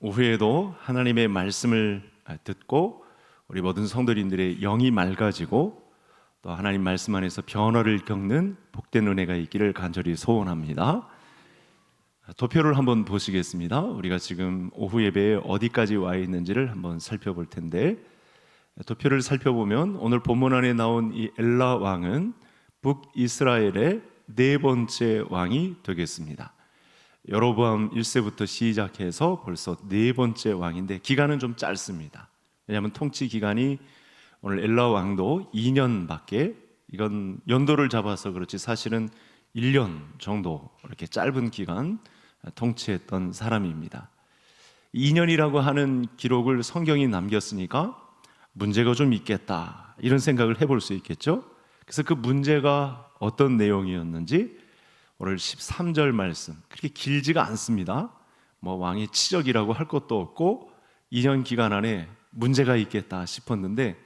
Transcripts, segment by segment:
오후에도 하나님의 말씀을 듣고 우리 모든 성도님들의 영이 맑아지고 또 하나님 말씀 안에서 변화를 겪는 복된 은혜가 있기를 간절히 소원합니다. 도표를 한번 보시겠습니다. 우리가 지금 오후 예배에 어디까지 와 있는지를 한번 살펴볼 텐데, 도표를 살펴보면 오늘 본문 안에 나온 이 엘라 왕은 북이스라엘의 네 번째 왕이 되겠습니다. 여로보암 1세부터 시작해서 벌써 네 번째 왕인데 기간은 좀 짧습니다. 왜냐하면 통치 기간이 오늘 엘라 왕도 2년밖에, 이건 연도를 잡아서 그렇지 사실은 1년 정도 이렇게 짧은 기간 통치했던 사람입니다. 2년이라고 하는 기록을 성경이 남겼으니까 문제가 좀 있겠다, 이런 생각을 해볼 수 있겠죠. 그래서 그 문제가 어떤 내용이었는지 오늘 13절 말씀, 그렇게 길지가 않습니다. 왕의 치적이라고 할 것도 없고 2년 기간 안에 문제가 있겠다 싶었는데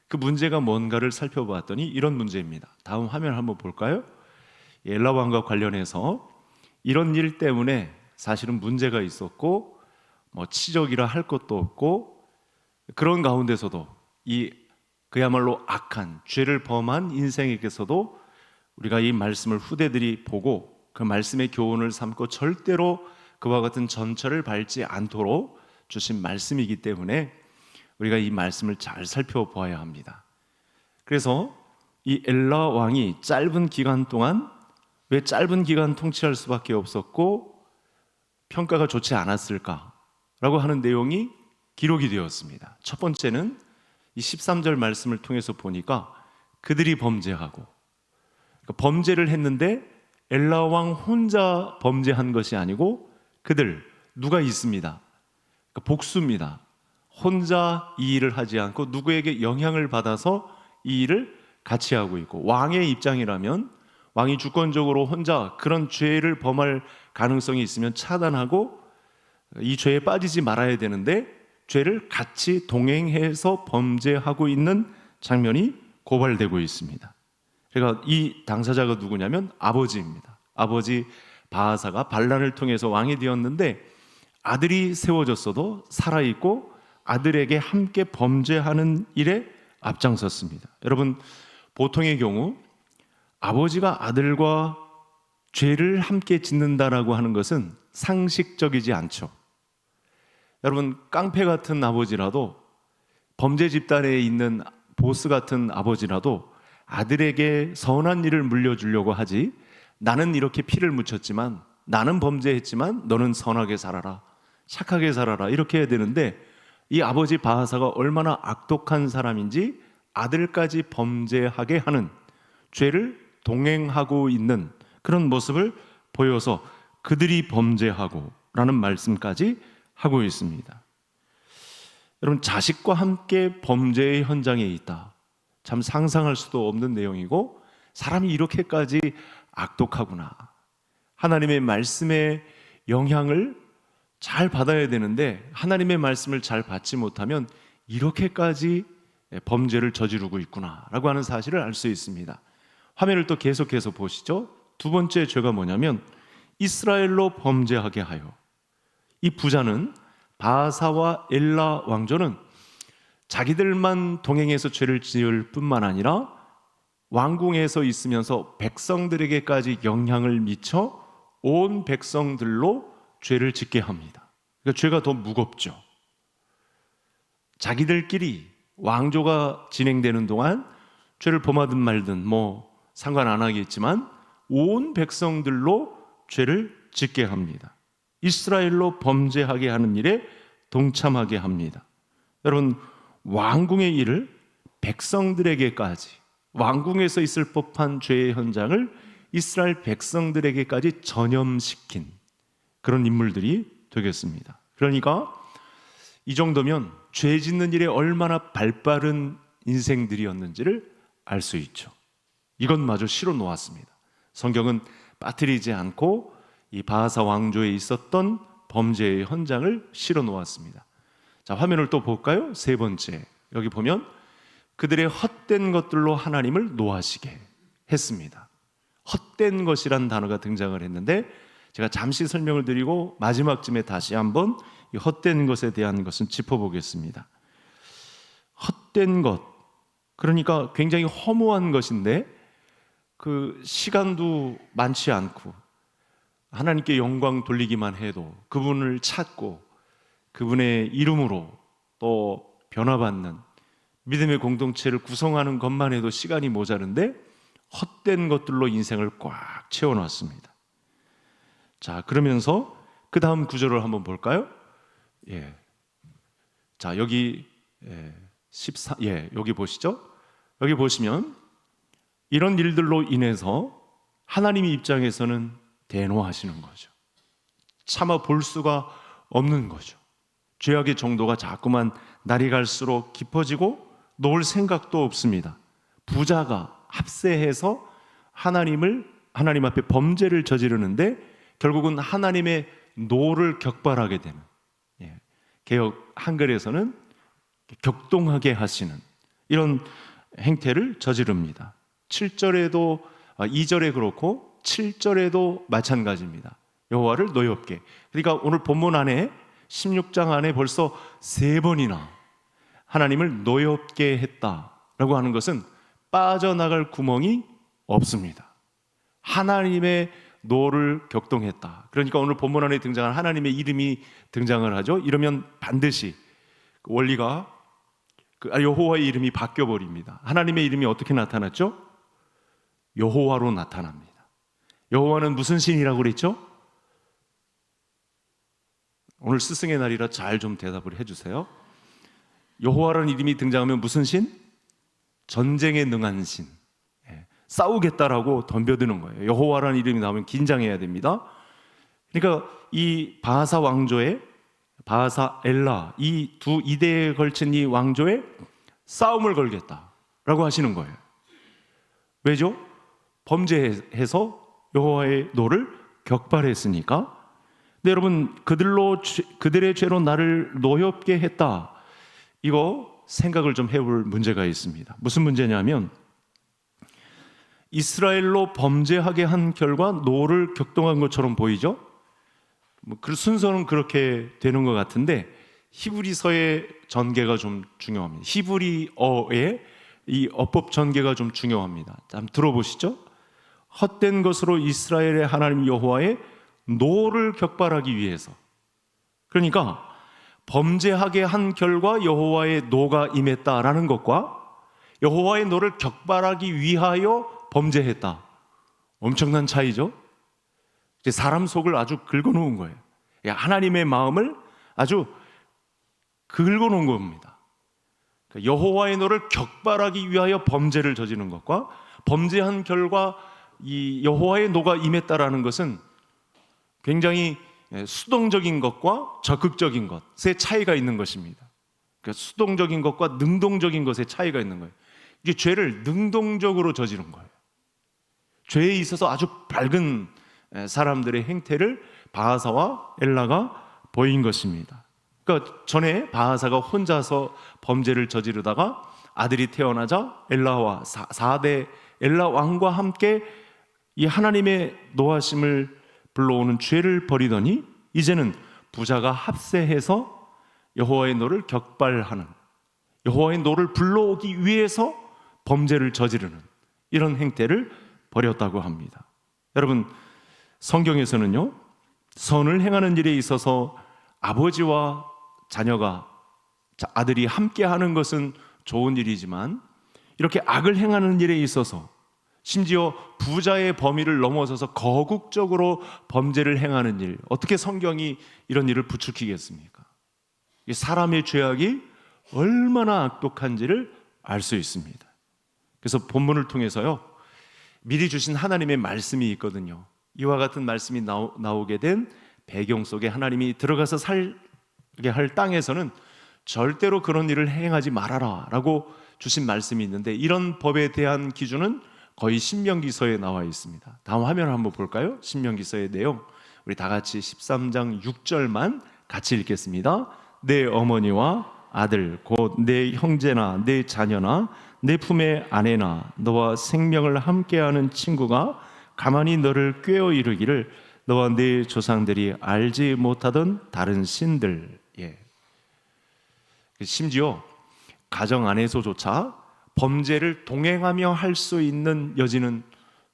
그 문제가 뭔가를 살펴보았더니 이런 문제입니다. 다음 화면 한번 볼까요? 엘라 왕과 관련해서 이런 일 때문에 사실은 문제가 있었고 치적이라 할 것도 없고, 그런 가운데서도 이 그야말로 악한 죄를 범한 인생에게서도 우리가 이 말씀을 후대들이 보고 그 말씀의 교훈을 삼고 절대로 그와 같은 전철을 밟지 않도록 주신 말씀이기 때문에 우리가 이 말씀을 잘 살펴보아야 합니다. 그래서 이 엘라 왕이 짧은 기간 동안 왜 짧은 기간 통치할 수밖에 없었고 평가가 좋지 않았을까라고 하는 내용이 기록이 되었습니다. 첫 번째는 이 13절 말씀을 통해서 보니까 그들이 범죄하고, 범죄를 했는데 엘라 왕 혼자 범죄한 것이 아니고 그들 누가 있습니다. 복수입니다. 혼자 이 일을 하지 않고 누구에게 영향을 받아서 이 일을 같이 하고 있고, 왕의 입장이라면 왕이 주권적으로 혼자 그런 죄를 범할 가능성이 있으면 차단하고 이 죄에 빠지지 말아야 되는데 죄를 같이 동행해서 범죄하고 있는 장면이 고발되고 있습니다. 그러니까 이 당사자가 누구냐면 아버지입니다. 아버지 바하사가 반란을 통해서 왕이 되었는데 아들이 세워졌어도 살아있고 아들에게 함께 범죄하는 일에 앞장섰습니다. 여러분, 보통의 경우 아버지가 아들과 죄를 함께 짓는다라고 하는 것은 상식적이지 않죠. 여러분, 깡패 같은 아버지라도, 범죄 집단에 있는 보스 같은 아버지라도 아들에게 선한 일을 물려주려고 하지, 나는 이렇게 피를 묻혔지만, 나는 범죄했지만 너는 선하게 살아라, 착하게 살아라, 이렇게 해야 되는데 이 아버지 바하사가 얼마나 악독한 사람인지 아들까지 범죄하게 하는, 죄를 동행하고 있는 그런 모습을 보여서 그들이 범죄하고 라는 말씀까지 하고 있습니다. 여러분, 자식과 함께 범죄의 현장에 있다, 참 상상할 수도 없는 내용이고, 사람이 이렇게까지 악독하구나, 하나님의 말씀의 영향을 잘 받아야 되는데 하나님의 말씀을 잘 받지 못하면 이렇게까지 범죄를 저지르고 있구나 라고 하는 사실을 알 수 있습니다. 화면을 또 계속해서 보시죠. 두 번째 죄가 뭐냐면 이스라엘로 범죄하게 하여. 이 부자는, 바하사와 엘라 왕조는 자기들만 동행해서 죄를 지을 뿐만 아니라 왕궁에서 있으면서 백성들에게까지 영향을 미쳐 온 백성들로 죄를 짓게 합니다. 그러니까 죄가 더 무겁죠. 자기들끼리 왕조가 진행되는 동안 죄를 범하든 말든 상관 안 하겠지만 온 백성들로 죄를 짓게 합니다. 이스라엘로 범죄하게 하는 일에 동참하게 합니다. 여러분, 왕궁의 일을 백성들에게까지, 왕궁에서 있을 법한 죄의 현장을 이스라엘 백성들에게까지 전염시킨 그런 인물들이 되겠습니다. 그러니까 이 정도면 죄 짓는 일에 얼마나 발빠른 인생들이었는지를 알 수 있죠. 이것마저 실어 놓았습니다. 성경은 빠뜨리지 않고 이 바하사 왕조에 있었던 범죄의 현장을 실어 놓았습니다. 자, 화면을 또 볼까요? 세 번째, 여기 보면 그들의 헛된 것들로 하나님을 노하시게 했습니다. 헛된 것이란 단어가 등장을 했는데 제가 잠시 설명을 드리고 마지막쯤에 다시 한번 이 헛된 것에 대한 것은 짚어보겠습니다. 헛된 것, 그러니까 굉장히 허무한 것인데 그 시간도 많지 않고 하나님께 영광 돌리기만 해도 그분을 찾고 그분의 이름으로 또 변화받는 믿음의 공동체를 구성하는 것만 해도 시간이 모자른데 헛된 것들로 인생을 꽉 채워놨습니다. 자, 그러면서 그 다음 구절을 한번 볼까요? 자, 여기 14, 여기 보시죠. 여기 보시면 이런 일들로 인해서 하나님의 입장에서는 대노하시는 거죠. 차마 볼 수가 없는 거죠. 죄악의 정도가 자꾸만 날이 갈수록 깊어지고 놓을 생각도 없습니다. 부자가 합세해서 하나님 앞에 범죄를 저지르는데 결국은 하나님의 노를 격발하게 되는, 개역 한글에서는 격동하게 하시는 이런 행태를 저지릅니다. 7절에도 2절에 그렇고 7절에도 마찬가지입니다. 여호와를 노엽게. 그러니까 오늘 본문 안에 16장 안에 벌써 3번이나 하나님을 노엽게 했다라고 하는 것은 빠져나갈 구멍이 없습니다. 하나님의 노를 격동했다. 그러니까 오늘 본문 안에 등장한 하나님의 이름이 등장을 하죠. 이러면 반드시 원리가 여호와의 이름이 바뀌어 버립니다. 하나님의 이름이 어떻게 나타났죠? 여호와로 나타납니다. 여호와는 무슨 신이라고 그랬죠? 오늘 스승의 날이라 잘 좀 대답을 해주세요. 여호와라는 이름이 등장하면 무슨 신? 전쟁에 능한 신. 싸우겠다라고 덤벼드는 거예요. 여호와라는 이름이 나오면 긴장해야 됩니다. 그러니까 이 바하사 왕조의 바하사 엘라 이 두 이대에 걸친 이 왕조의 싸움을 걸겠다라고 하시는 거예요. 왜죠? 범죄해서 여호와의 노를 격발했으니까. 근데 여러분, 그들의 죄로 나를 노엽게 했다. 이거 생각을 좀 해볼 문제가 있습니다. 무슨 문제냐면 이스라엘로 범죄하게 한 결과 노를 격동한 것처럼 보이죠? 그 순서는 그렇게 되는 것 같은데 히브리서의 전개가 좀 중요합니다. 히브리어의 이 어법 전개가 좀 중요합니다. 한번 들어보시죠. 헛된 것으로 이스라엘의 하나님 여호와의 노를 격발하기 위해서. 그러니까 범죄하게 한 결과 여호와의 노가 임했다라는 것과 여호와의 노를 격발하기 위하여 범죄했다. 엄청난 차이죠. 사람 속을 아주 긁어놓은 거예요. 하나님의 마음을 아주 긁어놓은 겁니다. 여호와의 노를 격발하기 위하여 범죄를 저지르는 것과 범죄한 결과 이 여호와의 노가 임했다라는 것은 굉장히 수동적인 것과 적극적인 것의 차이가 있는 것입니다. 그러니까 수동적인 것과 능동적인 것의 차이가 있는 거예요. 이게 죄를 능동적으로 저지른 거예요. 죄에 있어서 아주 밝은 사람들의 행태를 바하사와 엘라가 보인 것입니다. 그러니까 전에 바하사가 혼자서 범죄를 저지르다가 아들이 태어나자 엘라와 4대 엘라 왕과 함께 이 하나님의 노하심을 불러오는 죄를 버리더니 이제는 부자가 합세해서 여호와의 노를 격발하는, 여호와의 노를 불러오기 위해서 범죄를 저지르는 이런 행태를 버렸다고 합니다. 여러분, 성경에서는요, 선을 행하는 일에 있어서 아버지와 자녀가, 아들이 함께 하는 것은 좋은 일이지만 이렇게 악을 행하는 일에 있어서 심지어 부자의 범위를 넘어서서 거국적으로 범죄를 행하는 일, 어떻게 성경이 이런 일을 부추기겠습니까? 사람의 죄악이 얼마나 악독한지를 알 수 있습니다. 그래서 본문을 통해서요, 미리 주신 하나님의 말씀이 있거든요. 이와 같은 말씀이 나오게 된 배경 속에 하나님이 들어가서 살게 할 땅에서는 절대로 그런 일을 행하지 말아라 라고 주신 말씀이 있는데, 이런 법에 대한 기준은 거의 신명기서에 나와 있습니다. 다음 화면을 한번 볼까요? 신명기서의 내용, 우리 다 같이 13장 6절만 같이 읽겠습니다. 내 어머니와 아들 곧 내 형제나 내 자녀나 내 품의 아내나 너와 생명을 함께하는 친구가 가만히 너를 꾀어 이르기를 너와 네 조상들이 알지 못하던 다른 신들. 심지어 가정 안에서조차 범죄를 동행하며 할 수 있는 여지는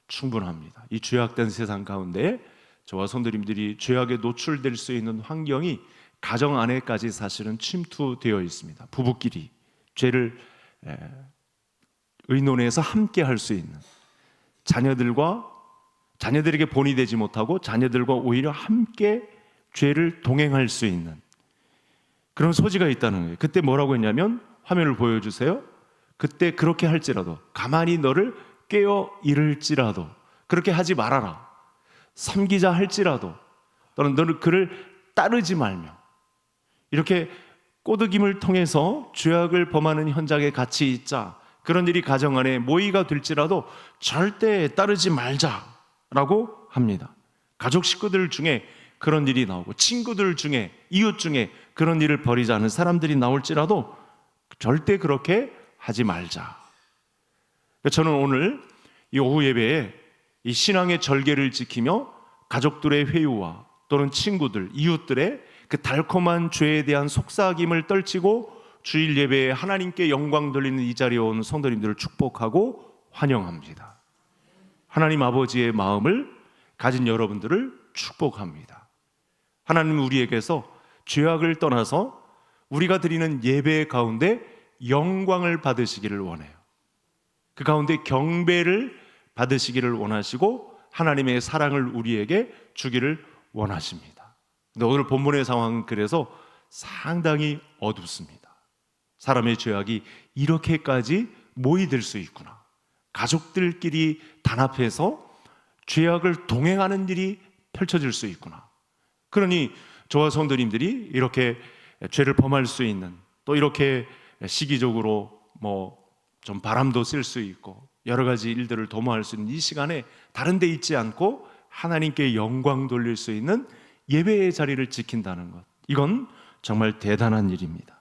충분합니다. 이 죄악된 세상 가운데 저와 성도님들이 죄악에 노출될 수 있는 환경이 가정 안에까지 사실은 침투되어 있습니다. 부부끼리 죄를 의논해서 함께 할 수 있는, 자녀들에게 본이 되지 못하고 자녀들과 오히려 함께 죄를 동행할 수 있는 그런 소지가 있다는 거예요. 그때 뭐라고 했냐면, 화면을 보여주세요. 그때 그렇게 할지라도, 가만히 너를 깨어 이를지라도 그렇게 하지 말아라. 섬기자 할지라도, 또는 너는 그를 따르지 말며, 이렇게 꼬드김을 통해서 죄악을 범하는 현장에 같이 있자. 그런 일이 가정 안에 모의가 될지라도 절대 따르지 말자라고 합니다. 가족 식구들 중에 그런 일이 나오고, 친구들 중에, 이웃 중에 그런 일을 벌이지 않은 사람들이 나올지라도 절대 그렇게 하지 말자. 저는 오늘 이 오후 예배에 이 신앙의 절개를 지키며 가족들의 회유와 또는 친구들, 이웃들의 그 달콤한 죄에 대한 속삭임을 떨치고 주일 예배에 하나님께 영광 돌리는 이 자리에 온 성도님들을 축복하고 환영합니다. 하나님 아버지의 마음을 가진 여러분들을 축복합니다. 하나님은 우리에게서 죄악을 떠나서 우리가 드리는 예배 가운데 영광을 받으시기를 원해요. 그 가운데 경배를 받으시기를 원하시고 하나님의 사랑을 우리에게 주기를 원하십니다. 근데 오늘 본문의 상황은 그래서 상당히 어둡습니다. 사람의 죄악이 이렇게까지 모이들 수 있구나. 가족들끼리 단합해서 죄악을 동행하는 일이 펼쳐질 수 있구나. 그러니 저와 성도님들이 이렇게 죄를 범할 수 있는, 또 이렇게 시기적으로 좀 바람도 쓸 수 있고 여러 가지 일들을 도모할 수 있는 이 시간에 다른 데 있지 않고 하나님께 영광 돌릴 수 있는 예배의 자리를 지킨다는 것, 이건 정말 대단한 일입니다.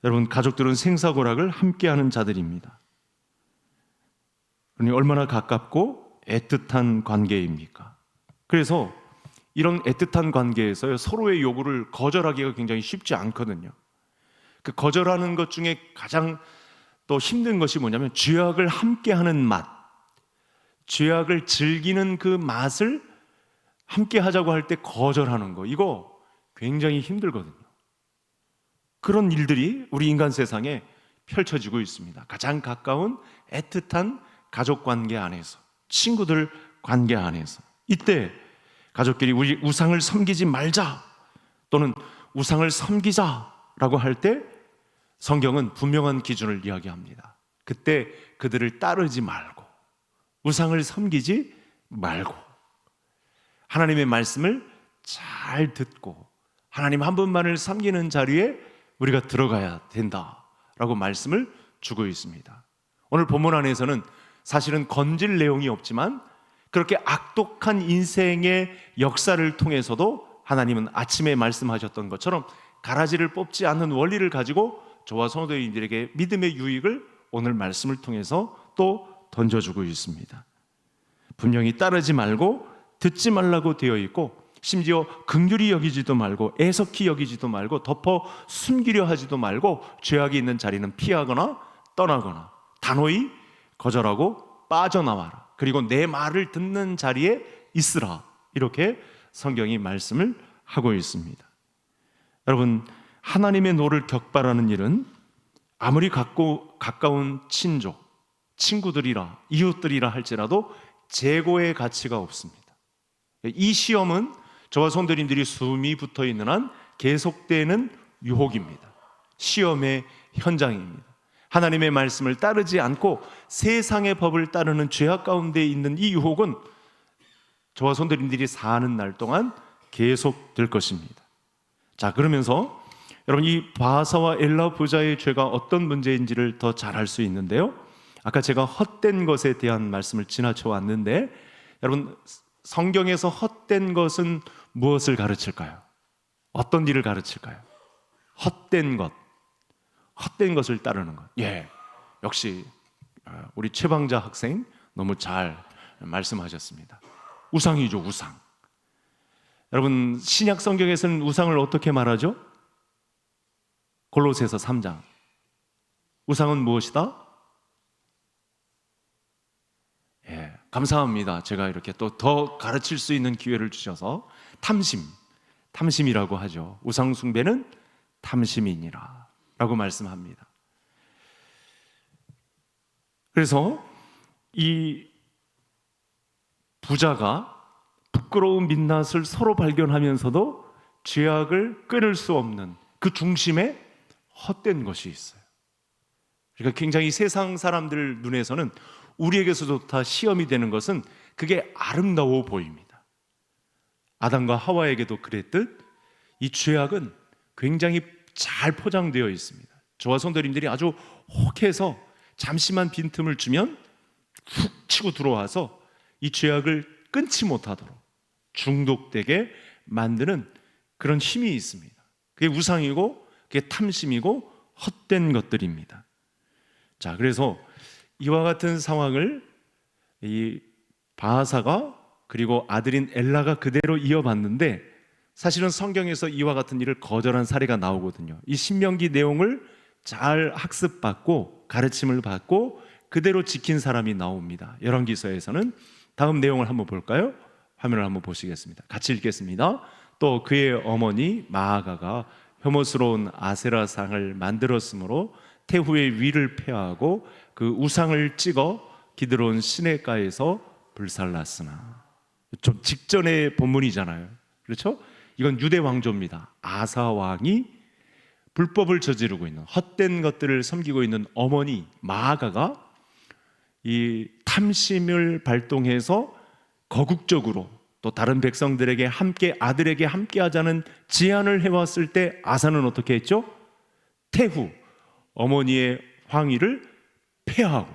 여러분, 가족들은 생사고락을 함께하는 자들입니다. 그러니 얼마나 가깝고 애틋한 관계입니까? 그래서 이런 애틋한 관계에서 서로의 요구를 거절하기가 굉장히 쉽지 않거든요. 그 거절하는 것 중에 가장 또 힘든 것이 뭐냐면, 죄악을 함께하는 맛, 죄악을 즐기는 그 맛을 함께 하자고 할 때 거절하는 거, 이거 굉장히 힘들거든요. 그런 일들이 우리 인간 세상에 펼쳐지고 있습니다. 가장 가까운 애틋한 가족 관계 안에서, 친구들 관계 안에서, 이때 가족끼리 우리 우상을 섬기지 말자 또는 우상을 섬기자라고 할 때 성경은 분명한 기준을 이야기합니다. 그때 그들을 따르지 말고, 우상을 섬기지 말고, 하나님의 말씀을 잘 듣고 하나님 한 분만을 섬기는 자리에 우리가 들어가야 된다라고 말씀을 주고 있습니다. 오늘 본문 안에서는 사실은 건질 내용이 없지만 그렇게 악독한 인생의 역사를 통해서도 하나님은 아침에 말씀하셨던 것처럼 가라지를 뽑지 않는 원리를 가지고 저와 성도인들에게 믿음의 유익을 오늘 말씀을 통해서 또 던져주고 있습니다. 분명히 따르지 말고 듣지 말라고 되어 있고, 심지어 긍휼히 여기지도 말고 애석히 여기지도 말고 덮어 숨기려 하지도 말고 죄악이 있는 자리는 피하거나 떠나거나 단호히 거절하고 빠져나와라. 그리고 내 말을 듣는 자리에 있으라. 이렇게 성경이 말씀을 하고 있습니다. 여러분, 하나님의 노를 격발하는 일은 아무리 가까운 친족, 친구들이라 이웃들이라 할지라도 재고의 가치가 없습니다. 이 시험은 저와 성도님들이 숨이 붙어 있는 한 계속되는 유혹입니다. 시험의 현장입니다. 하나님의 말씀을 따르지 않고 세상의 법을 따르는 죄악 가운데 있는 이 유혹은 저와 성도님들이 사는 날 동안 계속될 것입니다. 자, 그러면서 여러분, 이 바하사와 엘라 부자의 죄가 어떤 문제인지를 더 잘 알 수 있는데요, 아까 제가 헛된 것에 대한 말씀을 지나쳐 왔는데, 여러분, 성경에서 헛된 것은 무엇을 가르칠까요? 어떤 일을 가르칠까요? 헛된 것, 헛된 것을 따르는 것. 역시 우리 최방자 학생 너무 잘 말씀하셨습니다. 우상이죠, 우상. 여러분, 신약 성경에서는 우상을 어떻게 말하죠? 골로새서 3장. 우상은 무엇이다? 예, 감사합니다. 제가 이렇게 또 더 가르칠 수 있는 기회를 주셔서 탐심이라고 하죠. 우상 숭배는 탐심이니라 라고 말씀합니다. 그래서 이 부자가 부끄러운 민낯을 서로 발견하면서도 죄악을 끊을 수 없는 그 중심에 헛된 것이 있어요. 그러니까 굉장히 세상 사람들 눈에서는 우리에게서도 다 시험이 되는 것은 그게 아름다워 보입니다. 아담과 하와에게도 그랬듯 이 죄악은 굉장히 잘 포장되어 있습니다. 저와 성도님들이 아주 혹해서 잠시만 빈틈을 주면 훅 치고 들어와서 이 죄악을 끊지 못하도록 중독되게 만드는 그런 힘이 있습니다. 그게 우상이고 그게 탐심이고 헛된 것들입니다. 자, 그래서 이와 같은 상황을 이 바하사가 그리고 아들인 엘라가 그대로 이어봤는데, 사실은 성경에서 이와 같은 일을 거절한 사례가 나오거든요. 이 신명기 내용을 잘 학습받고 가르침을 받고 그대로 지킨 사람이 나옵니다. 열왕기서에서는 다음 내용을 한번 볼까요? 화면을 한번 보시겠습니다. 같이 읽겠습니다. 또 그의 어머니 마아가가 혐오스러운 아세라상을 만들었으므로 태후의 위를 폐하고 그 우상을 찍어 기드론 시내가에서 불살랐으나. 좀 직전의 본문이잖아요. 그렇죠? 이건 유대 왕조입니다. 아사 왕이 불법을 저지르고 있는, 헛된 것들을 섬기고 있는 어머니 마아가가 이 탐심을 발동해서 거국적으로 또 다른 백성들에게 함께, 아들에게 함께 하자는 제안을 해왔을 때 아사는 어떻게 했죠? 태후 어머니의 황위를 폐하고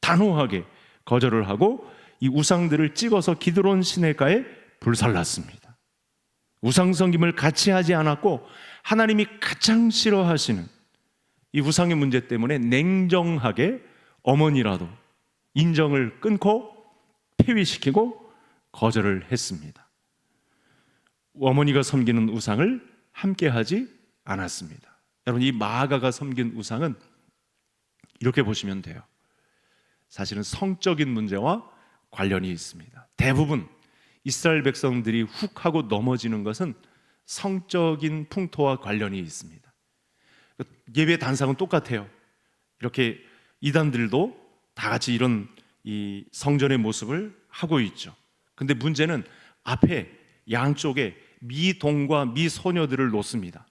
단호하게 거절을 하고 이 우상들을 찍어서 기드론 시내가에 불살랐습니다. 우상 섬김을 같이 하지 않았고 하나님이 가장 싫어하시는 이 우상의 문제 때문에 냉정하게 어머니라도 인정을 끊고 폐위시키고 거절을 했습니다. 어머니가 섬기는 우상을 함께 하지 않았습니다. 여러분, 이 마아가가 섬긴 우상은 이렇게 보시면 돼요. 사실은 성적인 문제와 관련이 있습니다. 대부분 이스라엘 백성들이 훅 하고 넘어지는 것은 성적인 풍토와 관련이 있습니다. 예배 단상은 똑같아요. 이렇게 이단들도 다 같이 이런 이 성전의 모습을 하고 있죠. 근데 문제는 앞에 양쪽에 미동과 미소녀들을 놓습니다.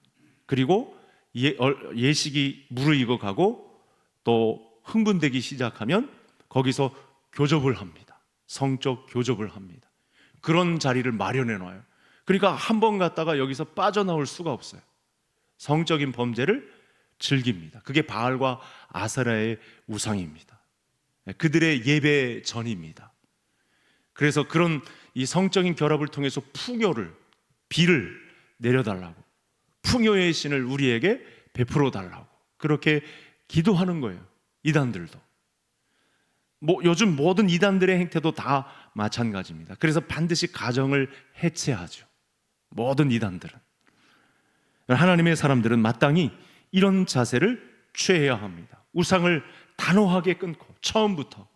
그리고 예식이 무르익어 가고 또 흥분되기 시작하면 거기서 교접을 합니다. 성적 교접을 합니다. 그런 자리를 마련해 놔요. 그러니까 한 번 갔다가 여기서 빠져나올 수가 없어요. 성적인 범죄를 즐깁니다. 그게 바알과 아세라의 우상입니다. 그들의 예배 전입니다. 그래서 그런 이 성적인 결합을 통해서 풍요를, 비를 내려달라고, 풍요의 신을 우리에게 베풀어 달라고 그렇게 기도하는 거예요. 이단들도. 요즘 모든 이단들의 행태도 다 마찬가지입니다. 그래서 반드시 가정을 해체하죠. 모든 이단들은. 하나님의 사람들은 마땅히 이런 자세를 취해야 합니다. 우상을 단호하게 끊고 처음부터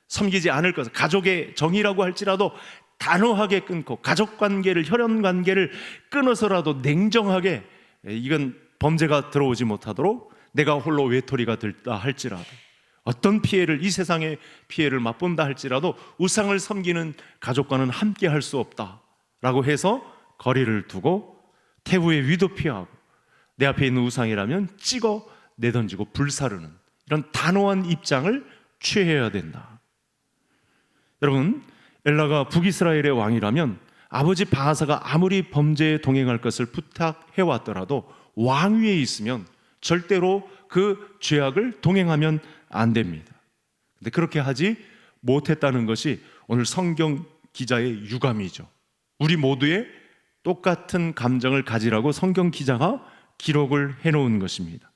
섬기지 않을 것을, 가족의 정이라고 할지라도 단호하게 끊고 가족관계를, 혈연관계를 끊어서라도 냉정하게, 이건 범죄가 들어오지 못하도록 내가 홀로 외톨이가 될다 할지라도, 어떤 피해를, 이 세상의 피해를 맛본다 할지라도 우상을 섬기는 가족과는 함께 할 수 없다라고 해서 거리를 두고 태후의 위도 피하고 내 앞에 있는 우상이라면 찍어 내던지고 불사르는 이런 단호한 입장을 취해야 된다. 여러분, 엘라가 북이스라엘의 왕이라면 아버지 바하사가 아무리 범죄에 동행할 것을 부탁해왔더라도 왕위에 있으면 절대로 그 죄악을 동행하면 안 됩니다. 근데 그렇게 하지 못했다는 것이 오늘 성경 기자의 유감이죠. 우리 모두의 똑같은 감정을 가지라고 성경 기자가 기록을 해놓은 것입니다.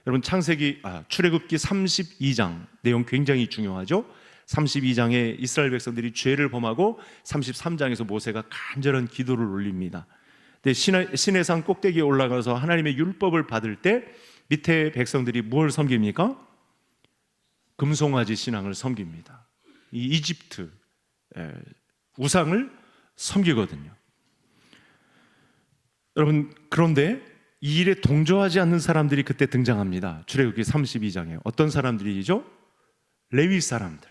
여러분, 출애굽기 32장 내용 굉장히 중요하죠. 32장에 이스라엘 백성들이 죄를 범하고 33장에서 모세가 간절한 기도를 올립니다. 근데 시내산 꼭대기에 올라가서 하나님의 율법을 받을 때 밑에 백성들이 뭘 섬깁니까? 금송아지 신앙을 섬깁니다. 이 이집트 우상을 섬기거든요. 여러분, 그런데 이 일에 동조하지 않는 사람들이 그때 등장합니다. 출애굽기 32장에 어떤 사람들이죠? 레위 사람들.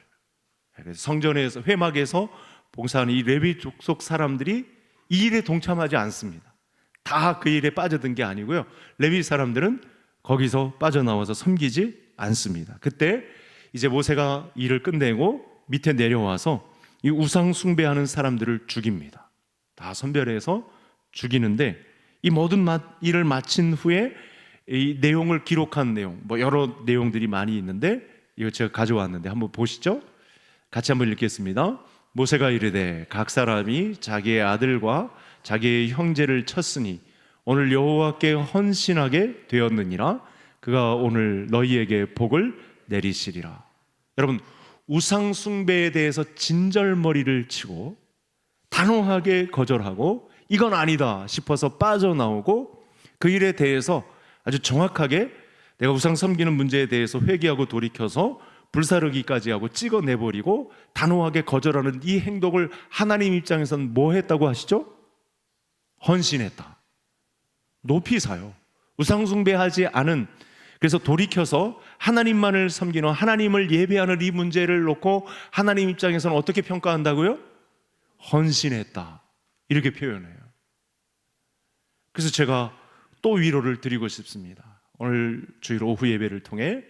그래서 성전에서 회막에서 봉사하는 이 레위 족속 사람들이 이 일에 동참하지 않습니다. 다 그 일에 빠져든 게 아니고요, 레위 사람들은 거기서 빠져나와서 섬기지 않습니다. 그때 이제 모세가 일을 끝내고 밑에 내려와서 이 우상 숭배하는 사람들을 죽입니다. 다 선별해서 죽이는데, 이 모든 일을 마친 후에 이 내용을 기록한 내용, 여러 내용들이 많이 있는데 이거 제가 가져왔는데 한번 보시죠. 같이 한번 읽겠습니다. 모세가 이르되 각 사람이 자기의 아들과 자기의 형제를 쳤으니 오늘 여호와께 헌신하게 되었느니라. 그가 오늘 너희에게 복을 내리시리라. 여러분, 우상 숭배에 대해서 진절머리를 치고 단호하게 거절하고 이건 아니다 싶어서 빠져나오고 그 일에 대해서 아주 정확하게 내가 우상 섬기는 문제에 대해서 회개하고 돌이켜서 불사르기까지 하고 찍어내버리고 단호하게 거절하는 이 행동을 하나님 입장에서는 뭐 했다고 하시죠? 헌신했다. 높이 사요. 우상 숭배하지 않은, 그래서 돌이켜서 하나님만을 섬기는, 하나님을 예배하는 이 문제를 놓고 하나님 입장에서는 어떻게 평가한다고요? 헌신했다, 이렇게 표현해요. 그래서 제가 또 위로를 드리고 싶습니다. 오늘 주일 오후 예배를 통해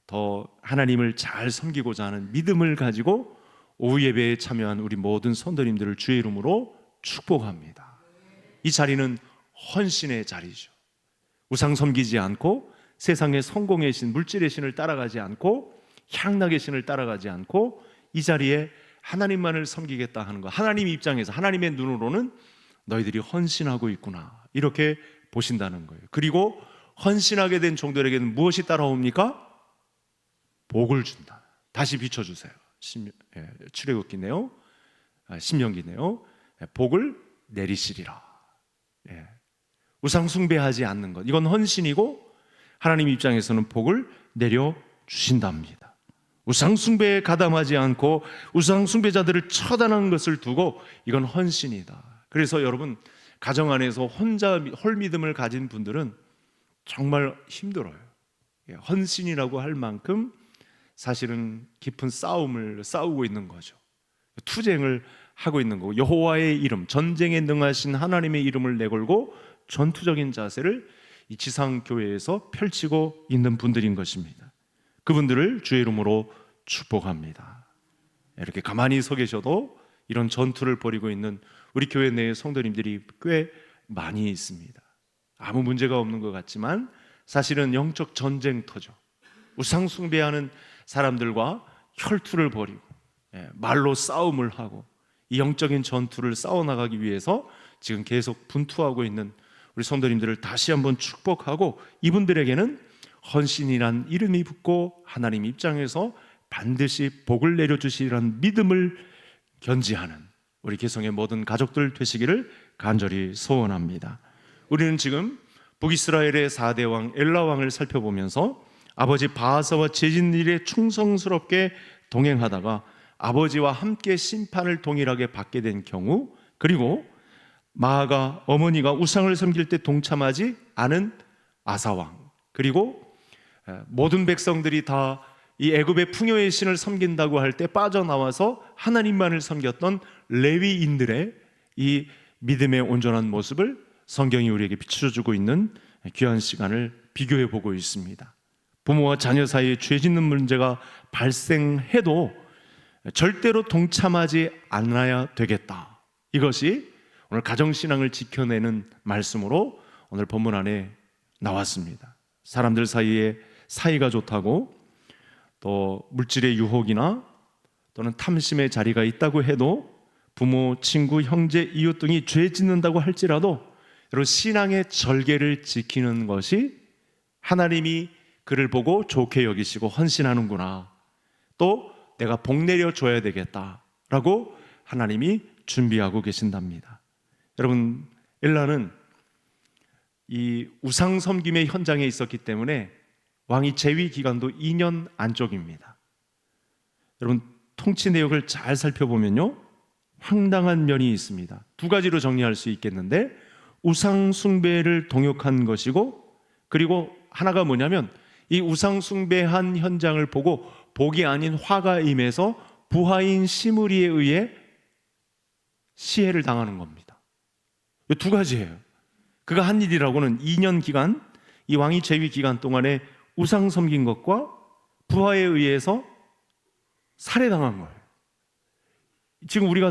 더 하나님을 잘 섬기고자 하는 믿음을 가지고 오후 예배에 참여한 우리 모든 성도님들을 주의 이름으로 축복합니다. 이 자리는 헌신의 자리죠. 우상 섬기지 않고 세상의 성공의 신, 물질의 신을 따라가지 않고 향락의 신을 따라가지 않고 이 자리에 하나님만을 섬기겠다 하는 것, 하나님 입장에서 하나님의 눈으로는 너희들이 헌신하고 있구나, 이렇게 보신다는 거예요. 그리고 헌신하게 된 종들에게는 무엇이 따라옵니까? 복을 준다. 다시 비춰주세요. 출애굽기네요. 신명기네요. 복을 내리시리라. 우상 숭배하지 않는 것, 이건 헌신이고 하나님 입장에서는 복을 내려주신답니다. 우상 숭배에 가담하지 않고 우상 숭배자들을 처단하는 것을 두고 이건 헌신이다. 그래서 여러분, 가정 안에서 혼자 홀믿음을 가진 분들은 정말 힘들어요. 헌신이라고 할 만큼 사실은 깊은 싸움을 싸우고 있는 거죠. 투쟁을 하고 있는 거고, 여호와의 이름, 전쟁에 능하신 하나님의 이름을 내걸고 전투적인 자세를 이 지상교회에서 펼치고 있는 분들인 것입니다. 그분들을 주의 이름으로 축복합니다. 이렇게 가만히 서 계셔도 이런 전투를 벌이고 있는 우리 교회 내의 성도님들이 꽤 많이 있습니다. 아무 문제가 없는 것 같지만 사실은 영적 전쟁터죠. 우상 숭배하는 사람들과 혈투를 벌이고 말로 싸움을 하고 이 영적인 전투를 싸워나가기 위해서 지금 계속 분투하고 있는 우리 성도님들을 다시 한번 축복하고, 이분들에게는 헌신이란 이름이 붙고 하나님 입장에서 반드시 복을 내려주시리라는 믿음을 견지하는 우리 개성의 모든 가족들 되시기를 간절히 소원합니다. 우리는 지금 북이스라엘의 4대 왕 엘라 왕을 살펴보면서 아버지 바하사와 제진 일에 충성스럽게 동행하다가 아버지와 함께 심판을 동일하게 받게 된 경우, 그리고 마아가 어머니가 우상을 섬길 때 동참하지 않은 아사왕, 그리고 모든 백성들이 다 이 애굽의 풍요의 신을 섬긴다고 할 때 빠져나와서 하나님만을 섬겼던 레위인들의 이 믿음의 온전한 모습을 성경이 우리에게 비춰주고 있는 귀한 시간을 비교해 보고 있습니다. 부모와 자녀 사이에 죄 짓는 문제가 발생해도 절대로 동참하지 않아야 되겠다. 이것이 오늘 가정신앙을 지켜내는 말씀으로 오늘 본문 안에 나왔습니다. 사람들 사이에 사이가 좋다고 또 물질의 유혹이나 또는 탐심의 자리가 있다고 해도 부모, 친구, 형제, 이웃 등이 죄 짓는다고 할지라도 여러분, 신앙의 절개를 지키는 것이 하나님이 그를 보고 좋게 여기시고 헌신하는구나, 또 내가 복 내려 줘야 되겠다라고 하나님이 준비하고 계신답니다. 여러분, 엘라는 이 우상 섬김의 현장에 있었기 때문에 왕이 재위 기간도 2년 안쪽입니다. 여러분, 통치 내역을 잘 살펴보면요, 황당한 면이 있습니다. 두 가지로 정리할 수 있겠는데, 우상 숭배를 동역한 것이고, 그리고 하나가 뭐냐면 이 우상 숭배한 현장을 보고 복이 아닌 화가 임해서 부하인 시므리에 의해 시해를 당하는 겁니다. 이 두 가지예요. 그가 한 일이라고는 2년 기간, 이 왕이 재위 기간 동안에 우상 섬긴 것과 부하에 의해서 살해당한 거예요. 지금 우리가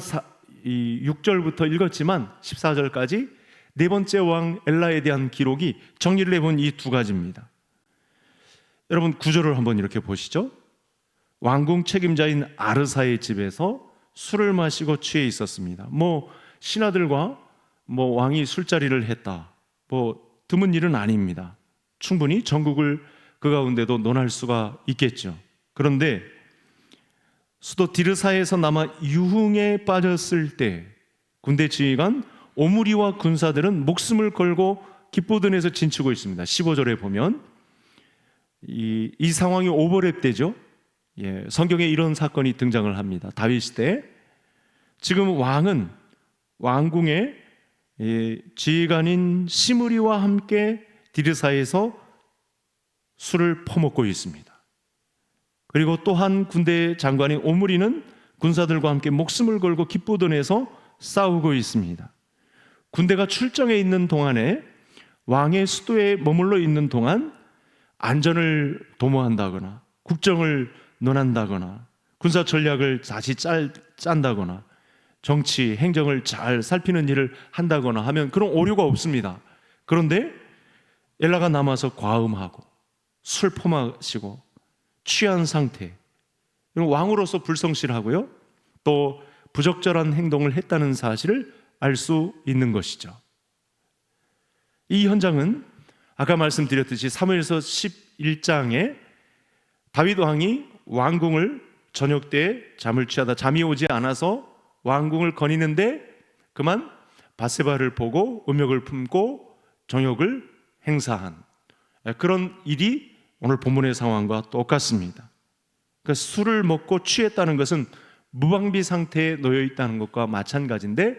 6절부터 읽었지만 14절까지 네 번째 왕 엘라에 대한 기록이 정리를 해본 이 두 가지입니다. 여러분, 구절을 한번 이렇게 보시죠. 왕궁 책임자인 아르사의 집에서 술을 마시고 취해 있었습니다. 신하들과 왕이 술자리를 했다, 드문 일은 아닙니다. 충분히 전국을 그 가운데도 논할 수가 있겠죠. 그런데 수도 디르사에서 남아 유흥에 빠졌을 때 군대 지휘관 오므리와 군사들은 목숨을 걸고 기쁘던에서 진치고 있습니다. 15절에 보면 이 상황이 오버랩되죠. 성경에 이런 사건이 등장을 합니다. 다윗 시대 지금 왕은 왕궁의 지휘관인 시므리와 함께 디르사에서 술을 퍼먹고 있습니다. 그리고 또한 군대 장관인 오므리는 군사들과 함께 목숨을 걸고 기쁘던에서 싸우고 있습니다. 군대가 출정해 있는 동안에 왕의 수도에 머물러 있는 동안 안전을 도모한다거나 국정을 논한다거나 군사 전략을 다시 짠다거나 정치, 행정을 잘 살피는 일을 한다거나 하면 그런 오류가 없습니다. 그런데 엘라가 남아서 과음하고 술 퍼마시고 취한 상태, 왕으로서 불성실하고요, 또 부적절한 행동을 했다는 사실을 알 수 있는 것이죠. 이 현장은 아까 말씀드렸듯이 사무엘서 11장에 다윗 왕이 왕궁을 저녁 때에 잠을 취하다 잠이 오지 않아서 왕궁을 거니는데 그만 밧세바를 보고 음욕을 품고 정욕을 행사한 그런 일이 오늘 본문의 상황과 똑같습니다. 그러니까 술을 먹고 취했다는 것은 무방비 상태에 놓여 있다는 것과 마찬가지인데,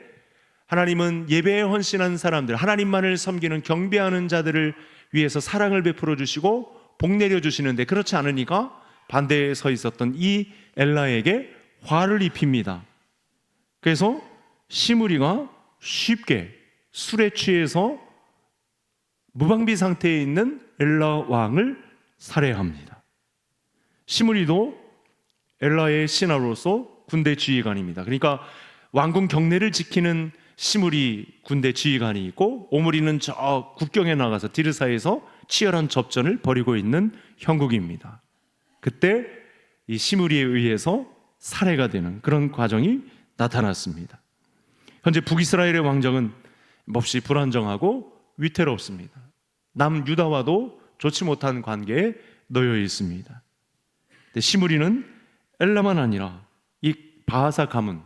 하나님은 예배에 헌신한 사람들, 하나님만을 섬기는 경배하는 자들을 위해서 사랑을 베풀어 주시고 복 내려 주시는데, 그렇지 않으니까 반대에 서 있었던 이 엘라에게 화를 입힙니다. 그래서 시므리가 쉽게 술에 취해서 무방비 상태에 있는 엘라 왕을 살해합니다. 시므리도 엘라의 신하로서 군대 지휘관입니다. 그러니까 왕궁 경내를 지키는 시므리 군대 지휘관이 있고, 오므리는 저 국경에 나가서 디르사에서 치열한 접전을 벌이고 있는 형국입니다. 그때 이 시므리에 의해서 살해가 되는 그런 과정이 나타났습니다. 현재 북이스라엘의 왕정은 몹시 불안정하고 위태롭습니다. 남유다와도 좋지 못한 관계에 놓여 있습니다. 시므리는 엘라만 아니라 이 바하사 가문,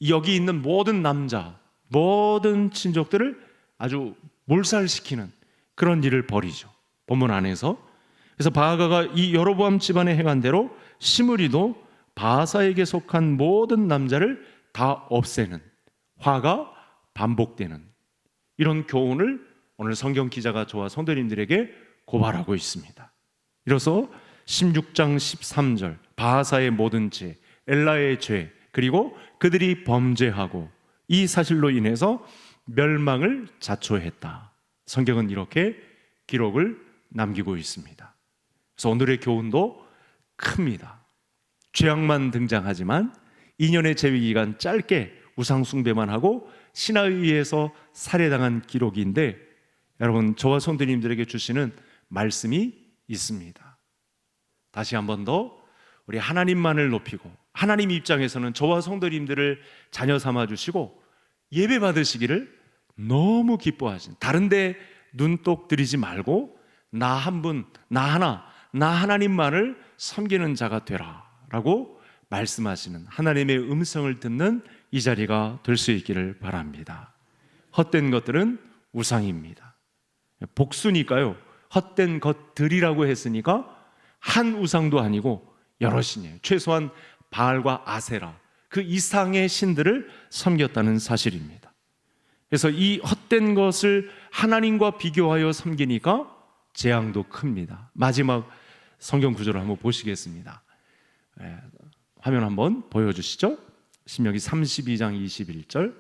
여기 있는 모든 남자, 모든 친족들을 아주 몰살시키는 그런 일을 벌이죠. 본문 안에서. 그래서 바하가가 이 여로보암 집안에 행한 대로 시므리도 바하사에게 속한 모든 남자를 다 없애는, 화가 반복되는 이런 교훈을 오늘 성경 기자가 저와 성도님들에게 고발하고 있습니다. 이로써 16장 13절 바하사의 모든 죄, 엘라의 죄, 그리고 그들이 범죄하고 이 사실로 인해서 멸망을 자초했다. 성경은 이렇게 기록을 남기고 있습니다. 그래서 오늘의 교훈도 큽니다. 죄악만 등장하지만 2년의 재위 기간 짧게 우상 숭배만 하고 신하에 의해서 살해당한 기록인데, 여러분, 저와 성도님들에게 주시는 말씀이 있습니다. 다시 한 번 더 우리 하나님만을 높이고, 하나님 입장에서는 저와 성도님들을 자녀 삼아 주시고 예배 받으시기를 너무 기뻐하신, 다른 데 눈독 들이지 말고 나 한 분, 나 하나, 나 하나님만을 섬기는 자가 되라 라고 말씀하시는 하나님의 음성을 듣는 이 자리가 될 수 있기를 바랍니다. 헛된 것들은 우상입니다. 복수니까요. 헛된 것들이라고 했으니까 한 우상도 아니고 여럿이네요. 최소한 바알과 아세라, 그 이상의 신들을 섬겼다는 사실입니다. 그래서 이 헛된 것을 하나님과 비교하여 섬기니까 재앙도 큽니다. 마지막 성경 구절을 한번 보시겠습니다. 화면 한번 보여주시죠. 신명기 32장 21절.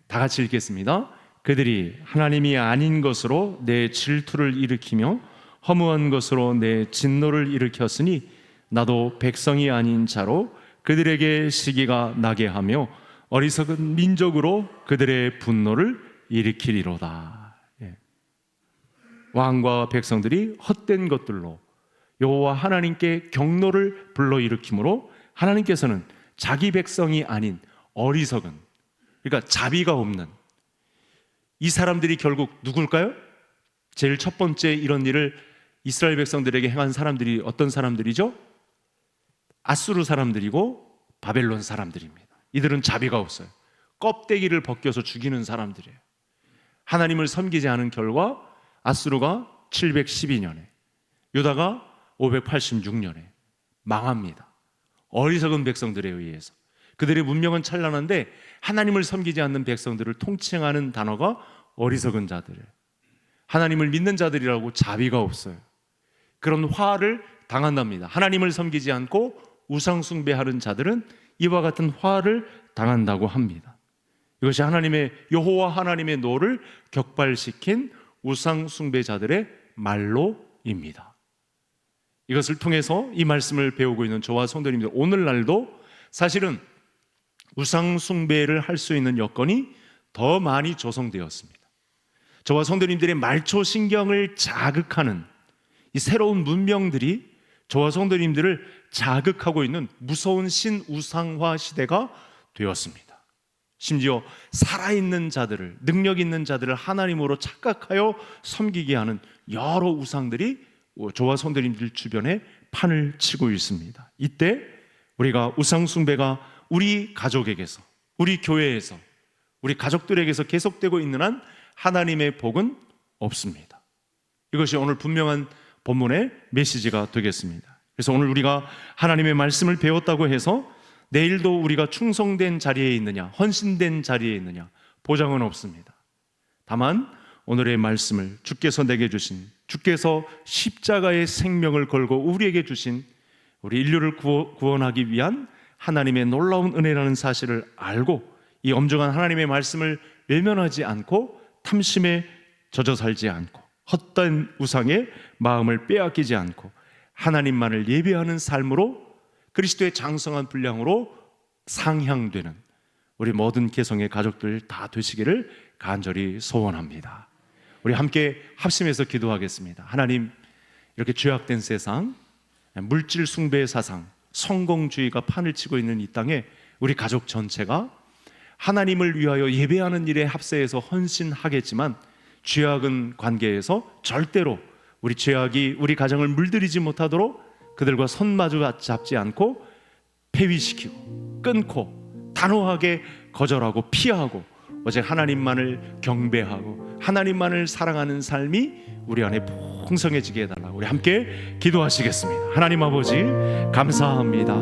다 같이 읽겠습니다. 그들이 하나님이 아닌 것으로 내 질투를 일으키며 허무한 것으로 내 진노를 일으켰으니 나도 백성이 아닌 자로 그들에게 시기가 나게 하며 어리석은 민족으로 그들의 분노를 일으키리로다. 왕과 백성들이 헛된 것들로 여호와 하나님께 경노를 불러일으키므로 하나님께서는 자기 백성이 아닌 어리석은, 그러니까 자비가 없는 이 사람들이 결국 누굴까요? 제일 첫 번째 이런 일을 이스라엘 백성들에게 행한 사람들이 어떤 사람들이죠? 아수르 사람들이고 바벨론 사람들입니다. 이들은 자비가 없어요. 껍데기를 벗겨서 죽이는 사람들이에요. 하나님을 섬기지 않은 결과 아수르가 712년에, 유다가 586년에 망합니다. 어리석은 백성들에 의해서. 그들의 문명은 찬란한데 하나님을 섬기지 않는 백성들을 통칭하는 단어가 어리석은 자들이에요. 하나님을 믿는 자들이라고 자비가 없어요. 그런 화를 당한답니다. 하나님을 섬기지 않고 우상 숭배하는 자들은 이와 같은 화를 당한다고 합니다. 이것이 하나님의 여호와 하나님의 노를 격발시킨 우상 숭배자들의 말로입니다. 이것을 통해서 이 말씀을 배우고 있는 저와 성도님들, 오늘날도 사실은 우상 숭배를 할 수 있는 여건이 더 많이 조성되었습니다. 저와 성도님들의 말초 신경을 자극하는 이 새로운 문명들이 저와 성도님들을 자극하고 있는 무서운 신우상화 시대가 되었습니다. 심지어 살아있는 자들을, 능력 있는 자들을 하나님으로 착각하여 섬기게 하는 여러 우상들이 저와 성도님들 주변에 판을 치고 있습니다. 이때 우리가 우상 숭배가 우리 가족에게서, 우리 교회에서, 우리 가족들에게서 계속되고 있는 한 하나님의 복은 없습니다. 이것이 오늘 분명한 본문의 메시지가 되겠습니다. 그래서 오늘 우리가 하나님의 말씀을 배웠다고 해서 내일도 우리가 충성된 자리에 있느냐, 헌신된 자리에 있느냐, 보장은 없습니다. 다만 오늘의 말씀을 주께서 내게 주신, 주께서 십자가의 생명을 걸고 우리에게 주신 우리 인류를 구원하기 위한 하나님의 놀라운 은혜라는 사실을 알고 이 엄중한 하나님의 말씀을 외면하지 않고 탐심에 젖어 살지 않고 헛된 우상에 마음을 빼앗기지 않고 하나님만을 예배하는 삶으로 그리스도의 장성한 분량으로 상향되는 우리 모든 개성의 가족들 다 되시기를 간절히 소원합니다. 우리 함께 합심해서 기도하겠습니다. 하나님, 이렇게 죄악된 세상, 물질 숭배의 사상, 성공주의가 판을 치고 있는 이 땅에 우리 가족 전체가 하나님을 위하여 예배하는 일에 합세해서 헌신하겠지만 죄악은 관계에서 절대로 우리 죄악이 우리 가정을 물들이지 못하도록 그들과 손마주 잡지 않고 폐위시키고 끊고 단호하게 거절하고 피하고 오직 하나님만을 경배하고 하나님만을 사랑하는 삶이 우리 안에 풍성해지게 해달라고 우리 함께 기도하시겠습니다. 하나님 아버지 감사합니다.